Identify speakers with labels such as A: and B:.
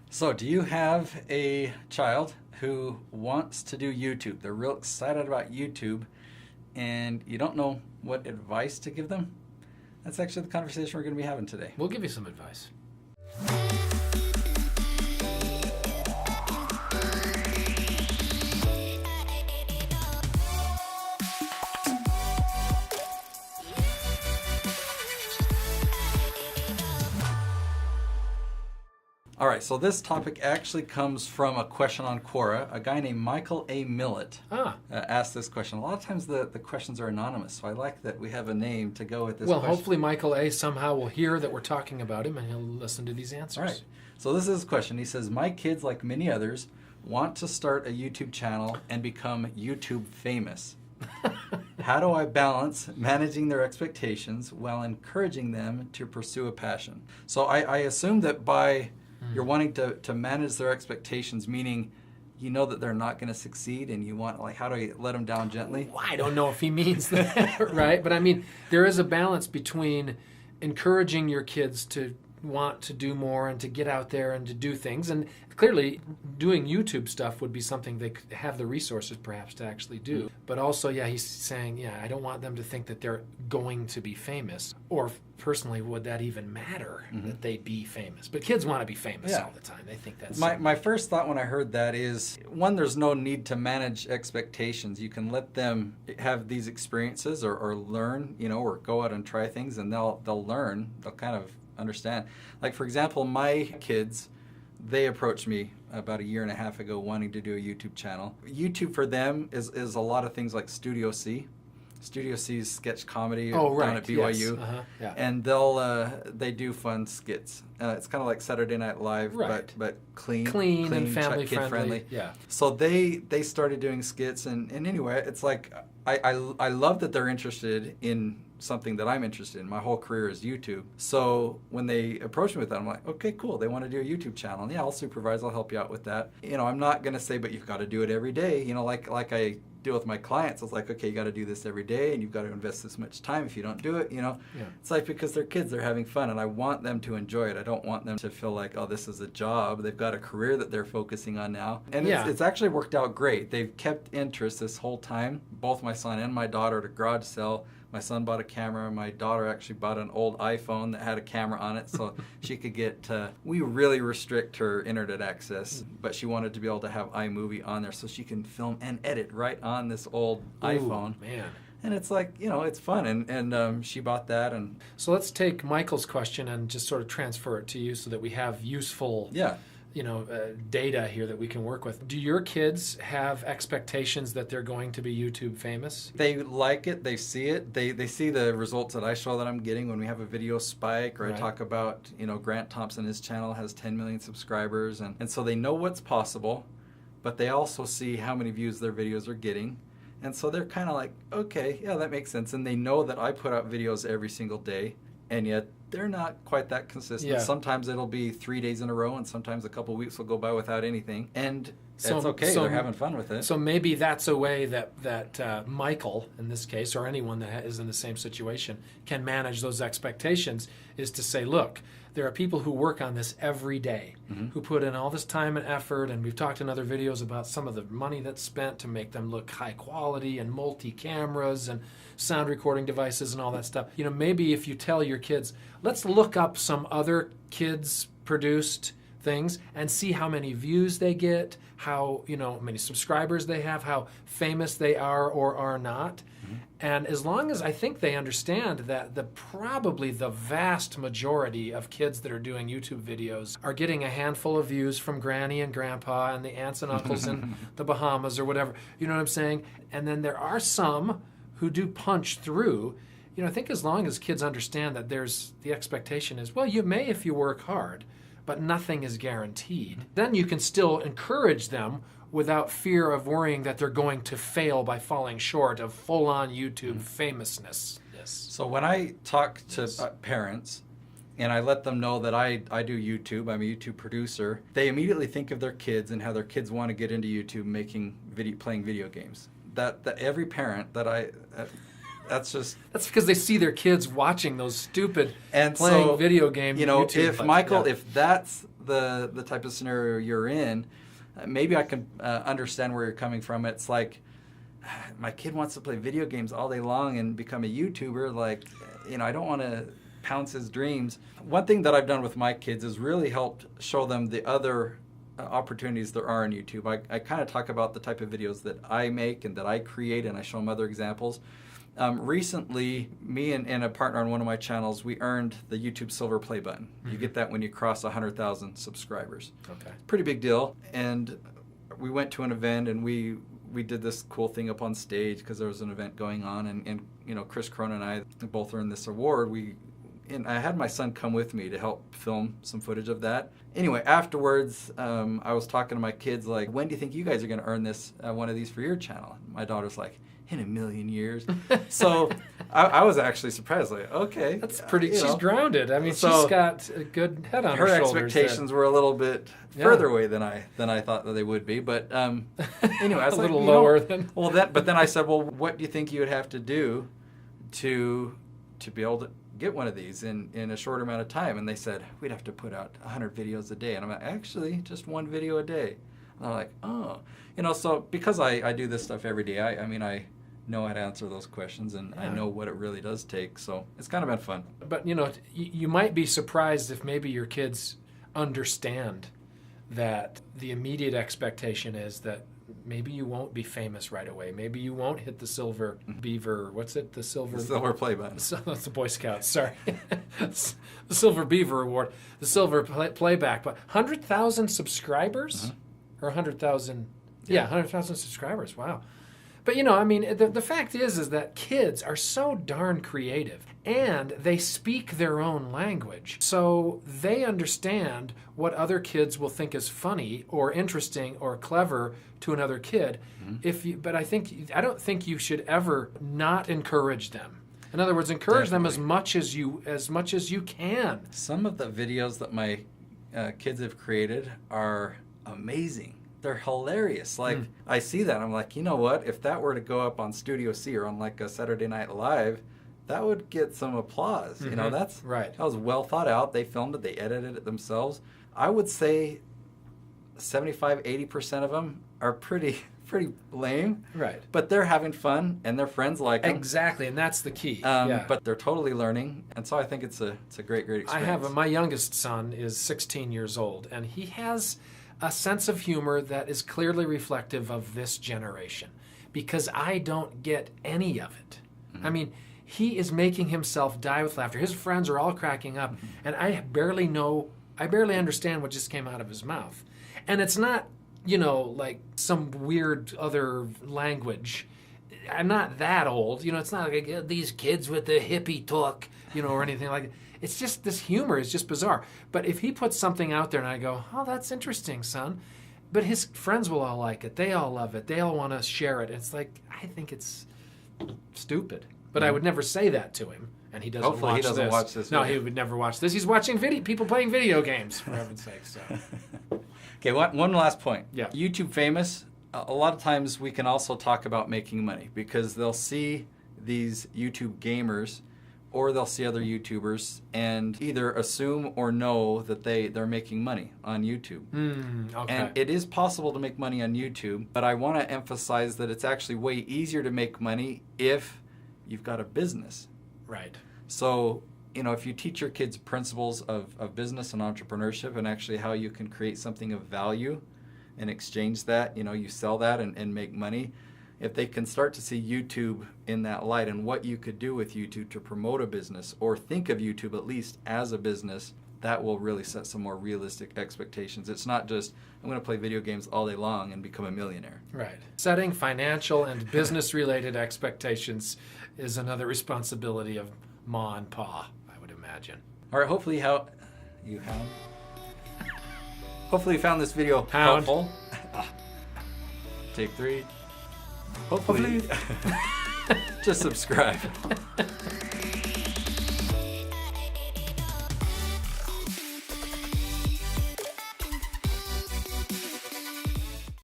A: So, do you have a child who wants to do YouTube? They're real excited about YouTube and you don't know what advice to give them? That's actually the conversation we're going to be having today.
B: We'll give you some advice.
A: All right, so this topic actually comes from a question on Quora. A guy named Michael A. Millett asked this question. A lot of times the questions are anonymous, so I like that we have a name to go with this
B: Well,
A: question.
B: hopefully Michael A. somehow will hear that we're talking about him and he'll listen to these answers.
A: All right, so this is his question. He says, my kids, like many others, want to start a YouTube channel and become YouTube famous. How do I balance managing their expectations while encouraging them to pursue a passion? So I assume that by you're wanting to manage their expectations, meaning you know that they're not going to succeed and you want, like, how do I let them down gently?
B: Well, I don't know if he means that, right? But I mean, there is a balance between encouraging your kids to want to do more and to get out there and to do things. And clearly, doing YouTube stuff would be something they could have the resources perhaps to actually do. But also, yeah, he's saying, yeah, I don't want them to think that they're going to be famous. Or personally, would that even matter that they be famous? But kids want to be famous all the time. They think that's...
A: My first thought when I heard that is, one, there's no need to manage expectations. You can let them have these experiences or learn, or go out and try things, and they'll learn. They'll kind of understand. Like, for example, my kids, they approached me about a year and a half ago wanting to do a YouTube channel. YouTube for them is a lot of things like Studio C. Studio C's sketch comedy down at BYU.
B: Yes.
A: And they do fun skits. It's kind of like Saturday Night Live, but clean
B: and family
A: kid-friendly.
B: Yeah.
A: So they started doing skits, and anyway, it's like I love that they're interested in something that I'm interested in. My whole career is YouTube. So when they approach me with that, I'm like, okay, cool. They want to do a YouTube channel. And yeah, I'll supervise. I'll help you out with that. I'm not going to say, but you've got to do it every day. Like I deal with my clients. It's like, okay, you got to do this every day, and you've got to invest this much time. If you don't do it, It's like, because they're kids, they're having fun, and I want them to enjoy it. I don't want them to feel like, oh, this is a job. They've got a career that they're focusing on now. And it's actually worked out great. They've kept interest this whole time. Both my son and my daughter at a garage sale. My son bought a camera. My daughter actually bought an old iPhone that had a camera on it, so she could get... we really restrict her internet access, but she wanted to be able to have iMovie on there so she can film and edit right on this old iPhone.
B: Man.
A: And it's like, it's fun, and she bought that. And
B: so let's take Michael's question and just sort of transfer it to you so that we have useful... data here that we can work with. Do your kids have expectations that they're going to be YouTube famous?
A: They like it. They see it. They see the results that I show that I'm getting when we have a video spike, or I talk about, Grant Thompson, his channel has 10 million subscribers. And so they know what's possible, but they also see how many views their videos are getting. And so they're kind of like, okay, yeah, that makes sense. And they know that I put out videos every single day, and yet they're not quite that consistent.
B: Yeah.
A: Sometimes it'll be 3 days in a row, and sometimes a couple weeks will go by without anything. And it's okay. They're having fun with it.
B: So maybe that's a way that Michael, in this case, or anyone that is in the same situation, can manage those expectations, is to say, look, there are people who work on this every day, who put in all this time and effort, and we've talked in other videos about some of the money that's spent to make them look high quality, and multi-cameras and sound recording devices and all that stuff. Maybe if you tell your kids, let's look up some other kids produced things and see how many views they get, how many subscribers they have, how famous they are or are not. And as long as I think they understand that probably the vast majority of kids that are doing YouTube videos are getting a handful of views from Granny and Grandpa and the aunts and uncles in the Bahamas or whatever, you know what I'm saying? And then there are some who do punch through. I think as long as kids understand that the expectation is, well, you may if you work hard, but nothing is guaranteed. Then you can still encourage them without fear of worrying that they're going to fail by falling short of full-on YouTube famousness. Yes.
A: So when I talk to parents and I let them know that I do YouTube, I'm a YouTube producer, they immediately think of their kids and how their kids want to get into YouTube playing video games. That every parent that that's
B: because they see their kids watching those stupid
A: and
B: playing
A: so,
B: video games.
A: If Michael, if that's the type of scenario you're in, maybe I can understand where you're coming from. It's like, my kid wants to play video games all day long and become a YouTuber. Like, I don't want to pounce his dreams. One thing that I've done with my kids is really helped show them the other opportunities there are on YouTube. I kind of talk about the type of videos that I make and that I create, and I show them other examples. Recently, me and a partner on one of my channels, we earned the YouTube Silver Play button. Mm-hmm. You get that when you cross 100,000 subscribers.
B: Okay.
A: Pretty big deal. And we went to an event, and we did this cool thing up on stage because there was an event going on, and Chris Crone and I both earned this award. And I had my son come with me to help film some footage of that. Anyway, afterwards, I was talking to my kids like, when do you think you guys are going to earn this one of these for your channel? And my daughter's like, in a million years. So I was actually surprised. Like, okay,
B: that's pretty. She's grounded. I mean,
A: so
B: she's got a good head on her shoulders.
A: Her expectations were a little bit further away than I thought that they would be. But anyway, I was
B: a little lower than.
A: Well, but then I said, well, what do you think you would have to do to be able to get one of these in a short amount of time? And they said, we'd have to put out 100 videos a day. And I'm like, actually, just one video a day. And I'm like, oh, so because I do this stuff every day, I know how to answer those questions, and I know what it really does take. So it's kind of been fun.
B: But, you might be surprised if maybe your kids understand that the immediate expectation is that maybe you won't be famous right away. Maybe you won't hit the silver beaver. What's it? The silver
A: play button.
B: That's the Boy Scouts. Sorry, the silver beaver award. The silver playback. But 100,000 subscribers, or 100,000? Yeah, 100,000 subscribers. Wow. But the fact is that kids are so darn creative, and they speak their own language. So they understand what other kids will think is funny or interesting or clever to another kid. Mm-hmm. But I don't think you should ever not encourage them. In other words, encourage them as much as you can.
A: Some of the videos that my kids have created are amazing. They're hilarious. Like, I see that, I'm like, you know what? If that were to go up on Studio C or on like a Saturday Night Live, that would get some applause.
B: Mm-hmm.
A: That's
B: right.
A: That was well thought out. They filmed it. They edited it themselves. I would say 75-80% of them are pretty lame.
B: Right.
A: But they're having fun, and their friends like them.
B: Exactly, and that's the key.
A: But they're totally learning, and so I think it's a great experience.
B: My youngest son is 16 years old, and he has a sense of humor that is clearly reflective of this generation, because I don't get any of it. Mm-hmm. I mean, he is making himself die with laughter. His friends are all cracking up, and I barely understand what just came out of his mouth. And it's not, like some weird other language. I'm not that old. It's not like these kids with the hippie talk, or anything like that. It's just, this humor is just bizarre. But if he puts something out there and I go, oh, that's interesting, son. But his friends will all like it. They all love it. They all want to share it. It's like, I think it's stupid. But I would never say that to him. And he doesn't
A: Hopefully
B: watch
A: he doesn't
B: this.
A: watch this.
B: No, he would never watch this. He's watching people playing video games, for heaven's sake. So.
A: Okay, one last point.
B: Yeah.
A: YouTube famous, a lot of times we can also talk about making money, because they'll see these YouTube gamers, or they'll see other YouTubers and either assume or know that they're making money on YouTube.
B: Okay.
A: And it is possible to make money on YouTube, but I want to emphasize that it's actually way easier to make money if you've got a business.
B: Right.
A: So, if you teach your kids principles of business and entrepreneurship, and actually how you can create something of value and exchange that, you sell that and make money. If they can start to see YouTube in that light and what you could do with YouTube to promote a business, or think of YouTube at least as a business, that will really set some more realistic expectations. It's not just, I'm going to play video games all day long and become a millionaire.
B: Right. Setting financial and business-related expectations is another responsibility of Ma and Pa, I would imagine.
A: All right, hopefully you found this video helpful. Take 3. Hopefully. Just subscribe.